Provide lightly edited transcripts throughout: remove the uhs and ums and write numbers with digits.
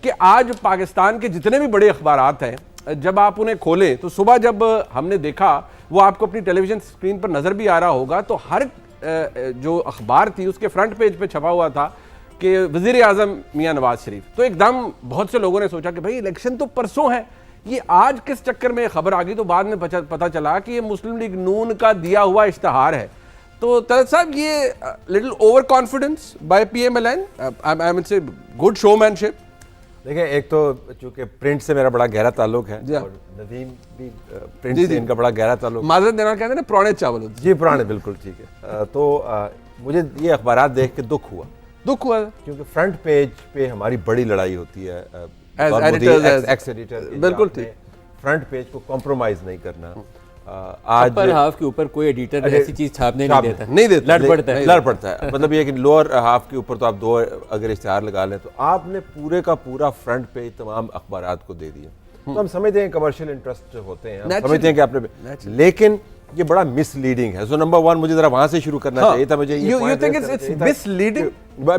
कि आज पाकिस्तान के जितने भी बड़े अखबारात हैं, जब आप उन्हें खोलें तो सुबह जब हमने देखा, वो आपको अपनी टेलीविजन स्क्रीन पर नज़र भी आ रहा होगा, तो हर जो अखबार थी उसके फ्रंट पेज पे छपा हुआ था कि वज़ीर आज़म मियाँ नवाज शरीफ। तो एकदम बहुत से लोगों ने सोचा कि भाई इलेक्शन तो परसों है, ये आज किस चक्कर में खबर आ गई। तो बाद में पता चला कि ये मुस्लिम लीग नून का दिया हुआ इश्तहार है। तो तलत साहब, ये little over confidence by PMLN, I mean से गुड शोमैनशिप। देखिए, एक तो चूंकि प्रिंट से मेरा बड़ा गहरा ताल्लुक है और नदीम भी प्रिंट से इनका बड़ा गहरा ताल्लुक। माजरत देना कहते हैं ना, पुराने चावल। जी पुराने, बिल्कुल ठीक है। तो मुझे ये अखबारात देख के दुख हुआ क्योंकि फ्रंट पेज पे हमारी बड़ी लड़ाई होती है एक्स एडिटर, बिल्कुल ठीक, फ्रंट पेज को कॉम्प्रोमाइज नहीं करना। आज अपर हाफ के ऊपर कोई एडिटर ऐसी चीज छापने नहीं देता, लड़ पड़ता है। मतलब ये कि लोअर हाफ के ऊपर तो आप 2 अगर इश्तिहार लगा लें, तो आपने पूरे का पूरा फ्रंट पेज तमाम अखबारात को दे दिया। तो हम समझते हैं कमर्शियल इंटरेस्ट होते हैं, हम समझते हैं कि आपने, लेकिन ये बड़ा मिसलीडिंग है। सो नंबर 1 मुझे जरा वहां से शुरू करना चाहिए था। मुझे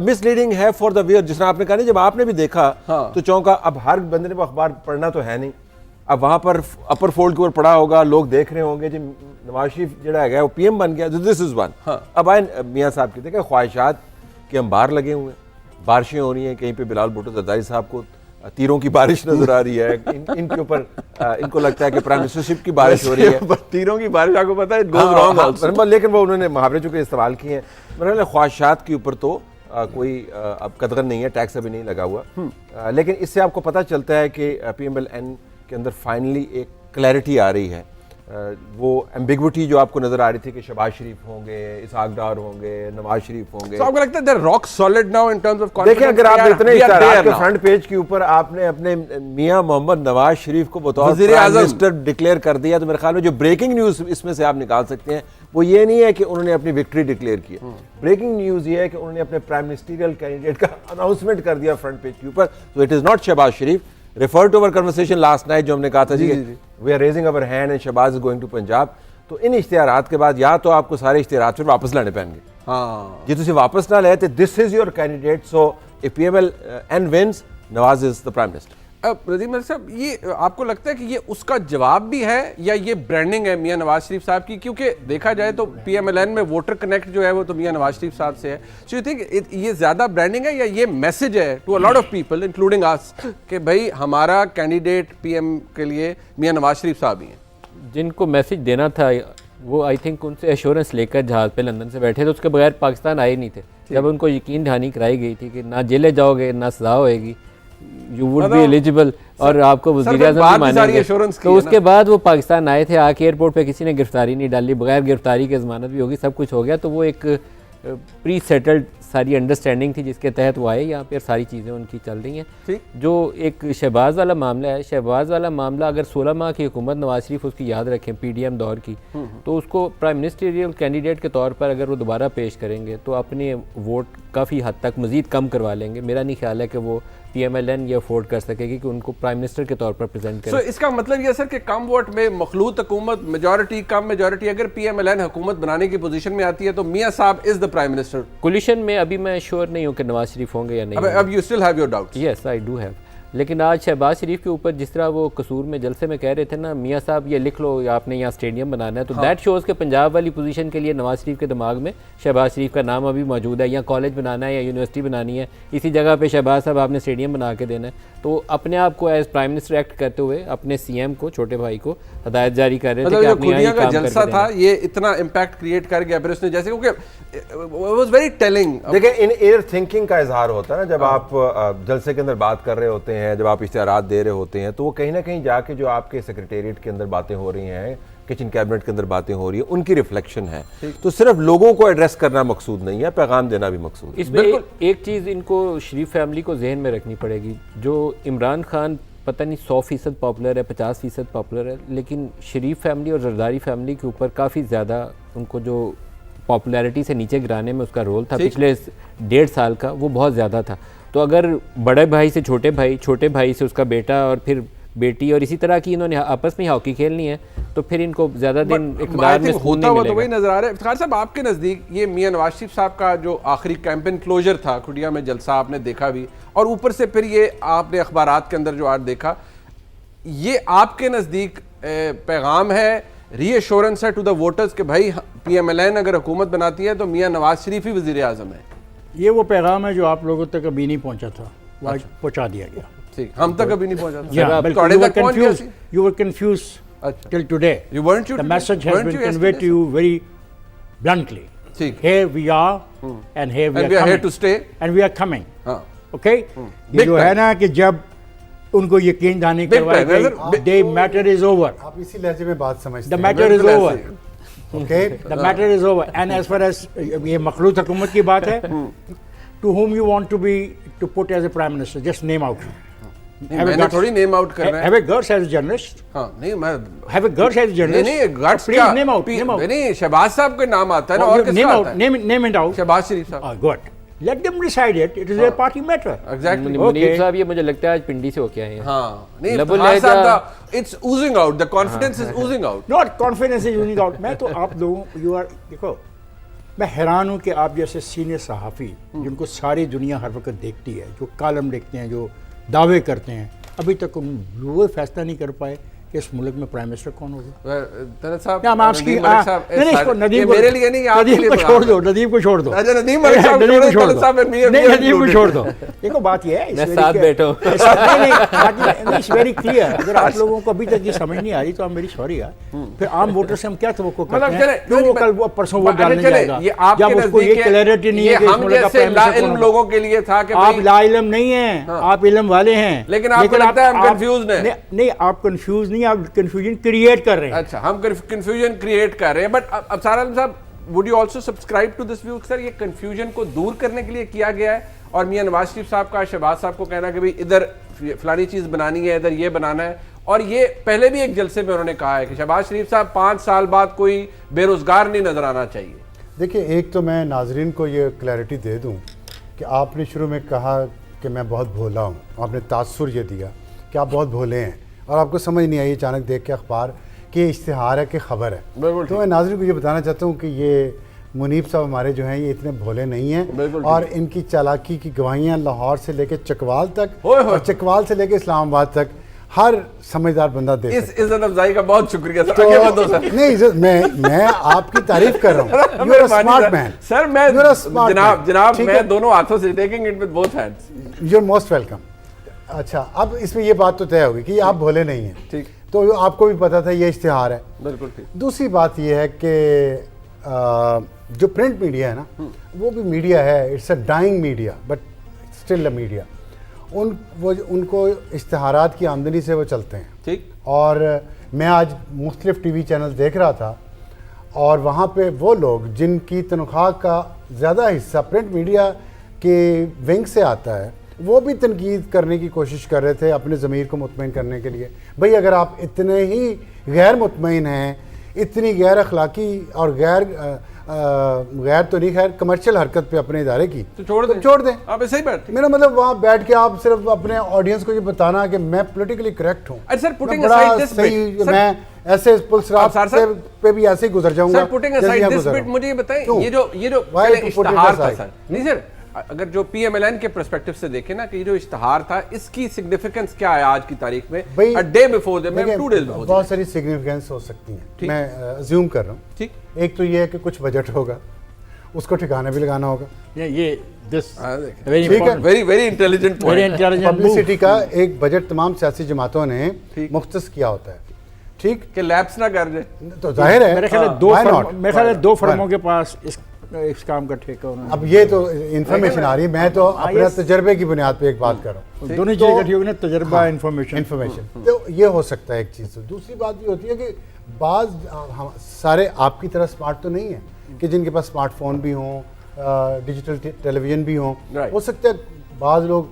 मिसलीडिंग है फॉर द व्यूअर। जिस तरह आपने कहा नहीं, जब आपने भी देखा तो चौंका। अब हर बंदे ने वो अखबार पढ़ना तो है नहीं, अब वहां पर अपर फोल्ड के ऊपर पढ़ा होगा, लोग देख रहे होंगे जी नवाज शरीफ जड़ा है वो PM बन गया, दिस इज वन। अब आए मियाँ साहब की, देखा ख्वाहिशात के अंबार लगे हुए हैं, बारिशें हो रही हैं, कहीं पे बिलाल भुट्टो जरदारी साहब को तीरों की बारिश नजर आ रही है, इनके ऊपर इनको लगता है कि प्राइम मिनिस्टरशिप की बारिश हो रही है। तीरों की बारिश आपको पता है, लेकिन वो उन्होंने मुहावरे चूंकि इस्तेमाल किए हैं। मेरे ख्वाहिशात के ऊपर तो कोई अब कदर नहीं है, टैक्स अभी नहीं लगा हुआ। लेकिन इससे आपको पता चलता है कि PMLN के अंदर फाइनली एक क्लैरिटी आ रही है। वो एम्बिग्विटी जो आपको नजर आ रही थी कि शहबाज शरीफ होंगे, इसहाक डार होंगे, नवाज शरीफ होंगे, तो आपको लगता है they are rock solid now in terms of confidence? देखिए, अगर आप इतने इश्तिहारात के फ्रंट पेज के ऊपर आपने अपने मियां मोहम्मद नवाज शरीफ को बतौर प्राइम मिनिस्टर डिक्लेयर कर दिया, तो मेरे ख्याल में जो ब्रेकिंग न्यूज इसमें से आप निकाल सकते हैं वो ये नहीं है कि उन्होंने अपनी विक्ट्री डिक्लेयर की है। ब्रेकिंग न्यूज ये है कि उन्होंने अपने प्राइम मिनिस्टरियल कैंडिडेट का अनाउंसमेंट कर दिया फ्रंट पेज के ऊपर। तो it is not Shahbaz Sharif. Refer to our conversation last night, जो हमने कहा था जी we are raising our hand and Shahbaz is going to Punjab. तो इन इश्तिहारात के बाद या तो आपको सारे इश्तिहारात फिर वापस लाने पैणगे, जी तुम वापस ना ले, तो this is your candidate. So if PMLN wins, Nawaz is the prime minister. रजीम साहब, ये आपको लगता है कि ये उसका जवाब भी है या ये ब्रांडिंग है मियां नवाज शरीफ साहब की? क्योंकि देखा जाए तो PMLN में वोटर कनेक्ट जो है वो तो मियां नवाज शरीफ साहब से है। सो यू थिंक ये ज्यादा ब्रांडिंग है या ये मैसेज है to a lot of people including us कि भाई हमारा कैंडिडेट PM के लिए मियां नवाज शरीफ साहब ही हैं? जिनको मैसेज देना था वो आई थिंक उनसे एश्योरेंस लेकर जहाज़ पे लंदन से बैठे थे, उसके बगैर पाकिस्तान आए नहीं थे। जब उनको यकीन दहानी कराई गई थी कि ना जेले जाओगे ना सजा होएगी, यू वुड बी एलिजिबल और आपको वज़ीर-ए-आज़म भी मानेंगे, तो उसके बाद वो पाकिस्तान आए थे। आके एयरपोर्ट पे किसी ने गिरफ्तारी नहीं डाली, बगैर गिरफ्तारी की ज़मानत भी होगी, सब कुछ हो गया। तो वो एक प्री सेटल्ड सारी अंडरस्टैंडिंग थी जिसके तहत वो आए यहाँ पे, सारी चीज़ें उनकी चल रही हैं। जो एक शहबाज वाला मामला है, शहबाज वाला मामला अगर 16 माह की हुकूमत नवाज शरीफ उसकी याद रखें PDM दौर की, तो उसको प्राइम मिनिस्टरियल कैंडिडेट के तौर पर अगर वो दोबारा पेश करेंगे तो अपने वोट काफ़ी हद तक मज़ीद कम करवा लेंगे। मेरा नहीं ख्याल है कि वो PMLN ये अफोर्ड कर सकेगी कि उनको प्राइम मिनिस्टर के तौर पर प्रेजेंट करें। इसका मतलब ये सर कि कम वोट में मखलूत हुकूमत, मेजॉरिटी कम मेजॉरिटी, अगर PMLN हुकूमत बनाने की पोजीशन में आती है तो मियां साहब is the prime minister. Coalition में अभी मैं श्योर नहीं हूँ कि नवाज शरीफ होंगे या नहीं। अब you still have your doubts? Yes, I do have. लेकिन आज शहबाज शरीफ के ऊपर जिस तरह वो कसूर में जलसे में कह रहे थे ना, मियाँ साहब ये लिख लो आपने यहाँ स्टेडियम बनाना है, तो दैट शोज़ के पंजाब वाली पोजीशन के लिए नवाज शरीफ के दिमाग में शहबाज शरीफ का नाम अभी मौजूद है। या कॉलेज बनाना है या यूनिवर्सिटी बनानी है, इसी जगह पे शहबाज साहब आपने स्टेडियम बना के देना है। तो अपने आप को एज प्राइम मिनिस्टर एक्ट करते हुए अपने CM को, छोटे भाई को हदायत जारी कर रहे थे कि आपने यहाँ का जलसा था ये इतना इम्पैक्ट क्रिएट कर गया फिर उसने, जैसे क्योंकि वाज वेरी टेलिंग। देखिए, इन एयर थिंकिंग का इजहार होता है ना, जब आप जलसे के अंदर बात कर रहे होते हैं, जब आप इश्तिहारात दे रहे होते हैं, तो वो कहीं ना कहीं जाके जो आपके सेक्रेटेरिएट के अंदर बातें हो रही हैं, किचन कैबिनेट के अंदर बातें हो रही है, उनकी रिफ्लेक्शन है। तो सिर्फ लोगों को एड्रेस करना मकसूद नहीं है, पैगाम देना भी मकसूद है। इसमें एक चीज़ इनको शरीफ फैमिली को जहन में रखनी पड़ेगी। जो इमरान खान पता नहीं 100% पॉपुलर है, 50% पॉपुलर है, लेकिन शरीफ फैमिली और जरदारी फैमिली के ऊपर काफ़ी ज़्यादा उनको जो पॉपुलैरिटी से नीचे गिराने में उसका रोल था पिछले 1.5 साल का, वो बहुत ज़्यादा था। तो अगर बड़े भाई से छोटे भाई, छोटे भाई से उसका बेटा और फिर बेटी, और इसी तरह की इन्होंने आपस में हॉकी खेलनी है, तो फिर इनको ज़्यादा दिन इक़्तिदार में सुकून होता नहीं हुआ तो वही मिलेगा। नजर आ रहा है। इफ्तिखार साहब, आपके नज़दीक ये मियां नवाज शरीफ साहब का जो आखिरी कैंपेन क्लोजर था, खुटिया में जलसा आपने देखा भी, और ऊपर से फिर ये आपने अखबारात के अंदर जो आज देखा, ये आपके नज़दीक पैगाम है, रीएश्योरेंस है टू द वोटर्स कि भाई PMLN अगर हुकूमत बनाती है तो मियां नवाज शरीफ ही वज़ीर आज़म है? ये वो पैगाम है जो आप लोगों तक अभी नहीं पहुंचा था, वो आज पहुंचा दिया गया। ठीक, हम तक अभी नहीं पहुंचा था। Yeah, तो बिल्कुल। अड़े तक पहुंच गया सी? You were confused अच्छा। till today. You weren't you The today? message has Weren't been you conveyed yesterday? to you very bluntly. ठीक। Here we are and here we And are we are here coming. to stay. And we are coming. हाँ। Okay? ये Big जो time. है ना कि जब उनको यकीन दहानी Big करवाई time, गई, the matter is over. आप इसी लहजे में बात समझते The हैं। matter is बिल्कुल over. ऐसे okay The matter is over. And as far as ये मखलूत हुकूमत की बात है, to whom you want to be to put as a prime minister, just name out. नहीं, मैंने थोड़ी नेम आउट करना है। Have a guts as a journalist. हाँ, नहीं मैं Have a guts as a नहीं journalist. नहीं गट्स Please क्या? name out. Name out. नहीं, शहबाज साहब का नाम आता है ना, और Name किसका out. आता है? Name it out. शहबाज शरीफ साहब। Oh, good. Let them decide it. It is their party matter. Exactly. Munib साहब ये मुझे लगता है आज पिंडी से होके आए हैं। हाँ, नहीं लबुल इफ्तिखार साहब लहजा- का it's Ojing out, the confidence is Ojing out. Not confidence is winning out. मैं तो आप लोगों you are देखो, मैं हैरान हूँ कि आप जैसे सीनियर सहाफ़ी जिनको सारी दुनिया हर वक्त देखती है, जो कॉलम लिखते हैं, जो दावे करते हैं, अभी तक वो फैसला नहीं कर पाए कि इस मुल्क में प्राइम मिनिस्टर कौन होगा। तनत साहब, क्या मैं नदीम मलिक साहब, नहीं इसको ये नदीम को मेरे लिए नहीं, आपके नदीम लिए को बता छोड़ रहा दो, नदीम को छोड़ दो। अच्छा, नदीम मलिक साहब नदीम को छोड़ो, छोड़ तनत साहब, दो। मैं नहीं, नदीम को छोड़ दो। देखो बात ये है, मैं साथ बैठो। It's very clear. अगर आप लोगों को अभी तक ये समझ नहीं आ रही तो आप मेरी सॉरी यार, फिर आम वोटर से हम क्या तवक्को करते मतलब हैं? चले, क्यों वो कल वो परसों वोट डालने चले, जाएगा ये आपके जब उसको ये नजदीक है, क्लैरिटी नहीं ये है कि इस हम मुल्क का जैसे प्राइम मिनिस्टर कौन लाइल्म होगा। लोगों के लिए था कि आप भाई लाइल्म नहीं हैं, आप इल्म वाले हैं। लेकिन आपको लगता है हम confused हैं। नहीं, आप कंफ्यूज नहीं, आप कंफ्यूजन क्रिएट कर रहे हैं। अच्छा, हम कंफ्यूजन क्रिएट कर रहे हैं, बट अब सारा साहब, would you also subscribe to this view sir, ये कंफ्यूजन को दूर करने के लिए किया गया है, और मियां नवाज शरीफ साहब का, शहबाज साहब को कहना कि भाई इधर फलानी चीज बनानी है, इधर ये बनाना है, और ये पहले भी एक जलसे में उन्होंने कहा है कि शहबाज शरीफ साहब 5 साल बाद कोई बेरोजगार नहीं नजर आना चाहिए। देखिए, एक तो मैं नाजरीन को ये क्लैरिटी दे दूं कि आपने शुरू में कहा कि मैं बहुत भोला हूँ, आपने तासुर ये दिया कि आप बहुत भोले हैं और आपको समझ नहीं आई अचानक देख के अखबार कि इश्तिहार है कि खबर है। तो मैं नाज़रीन को ये बताना चाहता हूँ कि ये मुनीब साहब हमारे जो हैं ये इतने भोले नहीं हैं, और इनकी चालाकी की गवाहियाँ लाहौर से लेके चकवाल तक और चकवाल से लेके इस्लामाबाद तक हर समझदार बंदा दे इस इज्जत अफजाई का बहुत शुक्रिया सर। तो आगे बढ़ो सर। नहीं इज्जत, मैं आपकी तारीफ कर रहा हूँ। You are a smart man sir, मैं यू आर अ स्मार्ट जनाब मैं दोनों हाथों से taking it with both hands. You are most welcome. अच्छा, अब इसमें ये बात तो तय होगी कि आप भोले नहीं हैं, ठीक, तो आपको भी पता था ये इश्तिहार है। बिल्कुल ठीक। दूसरी बात ये है कि जो प्रिंट मीडिया है ना, वो भी मीडिया है, it's a dying media but still a media. उनको इश्तिहारात की आमदनी से वो चलते हैं, ठीक। और मैं आज मुख्तलिफ टीवी चैनल देख रहा था, और वहाँ पे वो लोग जिनकी तनख्वाह का ज़्यादा हिस्सा प्रिंट मीडिया के विंग से आता है, वो भी तनकीद करने की कोशिश कर रहे थे अपने ज़मीर को मुतमईन करने के लिए। भाई अगर आप इतने ही गैर मुतमईन हैं, इतनी गैर अखलाकी और गैर तो नहीं, खैर कमर्शियल हरकत पे अपने इदारे की, तो छोड़ दें। आप ऐसे ही बैठे। मेरा मतलब वहाँ बैठ के आप सिर्फ अपने ऑडियंस को ये बताना कि मैं पॉलिटिकली करेक्ट हूँ, सर, पुटिंग मैं बड़ा aside this सही, bit, सर, मैं ऐसे पुलिस पे भी ऐसे ही गुजर जाऊंगा। Sir, putting aside this bit, मुझे ये बताएं, ये जो Why पहले to put it इश्तिहार था aside? सर, नहीं सर, अगर जो PMLN के पर्सपेक्टिव से देखें ना कि ये जो इश्तिहार था, इसकी सिग्निफिकेंस क्या है आज की तारीख में? A day before the 2 days before. बहुत सारी सिग्निफिकेंस हो सकती हैं, मैं अज्यूम कर रहा हूँ। ठीक, एक तो ये है कि कुछ बजट होगा, उसको ठिकाना भी लगाना होगा। ये दिस ठीक है, very very intelligent point. Publicity का एक बजट तमाम सियासी जमातों ने मुख्तस किया होता है, ठीक, कि लैप्स ना कर जाए। तो जाहिर है मेरे ख्याल है दो फर्मों के पास इस काम का ठेका होना। अब ये तो इंफॉर्मेशन आ रही है, मैं तो अपने तजर्बे की बुनियाद पे एक बात कर रहा हूँ। दोनों चीजें इकट्ठी होगी ना, तजर्बा, इंफॉर्मेशन। तो ये हो सकता है एक चीज़। दूसरी बात ये होती है कि बाज सारे आपकी तरह स्मार्ट तो नहीं है कि जिनके पास स्मार्टफोन भी हों, डिजिटल टेलीविज़न भी हों। हो सकता है बाज़ लोग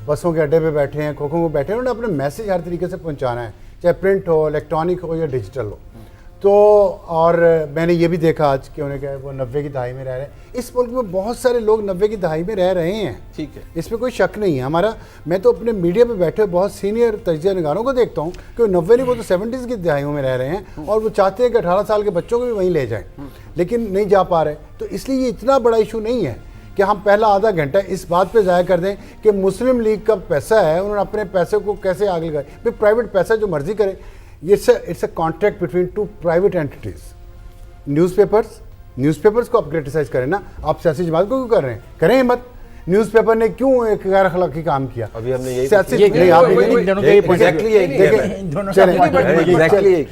बसों के अड्डे पे बैठे हैं, खोखों को बैठे हैं, उन्होंने अपना मैसेज हर तरीके से पहुंचाना है, चाहे प्रिंट हो, इलेक्ट्रॉनिक हो या डिजिटल हो। तो और मैंने ये भी देखा आज कि उन्हें क्या है, वो 90 की दहाई में रह रहे हैं। इस मुल्क में बहुत सारे लोग 90 की दहाई में रह रहे हैं, ठीक है, इसमें कोई शक नहीं है। हमारा, मैं तो अपने मीडिया पे बैठे बहुत सीनियर तजिया निगारों को देखता हूँ कि वो 90 नहीं, वो तो 70s की दहाइयों में रह रहे हैं और वो चाहते हैं कि 18 साल के बच्चों को भी वहीं ले जाएं, लेकिन नहीं जा पा रहे। तो इसलिए ये इतना बड़ा इशू नहीं है कि हम पहला आधा घंटा इस बात पे ज़ाया कर दें कि मुस्लिम लीग का पैसा है, उन्होंने अपने पैसे को कैसे आगे लगाए। भाई प्राइवेट पैसा जो मर्जी करे, it's a contract between two private entities. Newspapers को आप क्रिटिसाइज करें ना, आप सियासी जमात को क्यों कर रहे हैं? करें मत। न्यूज़पेपर ने क्यों एक गैर अखलाकी काम किया? अभी हमने यही सियासी ये नहीं, आप दोनों का ये point of view। एग्जैक्टली नहीं, नहीं, देखें, दोनों चलें, का point of view। एग्जैक्टली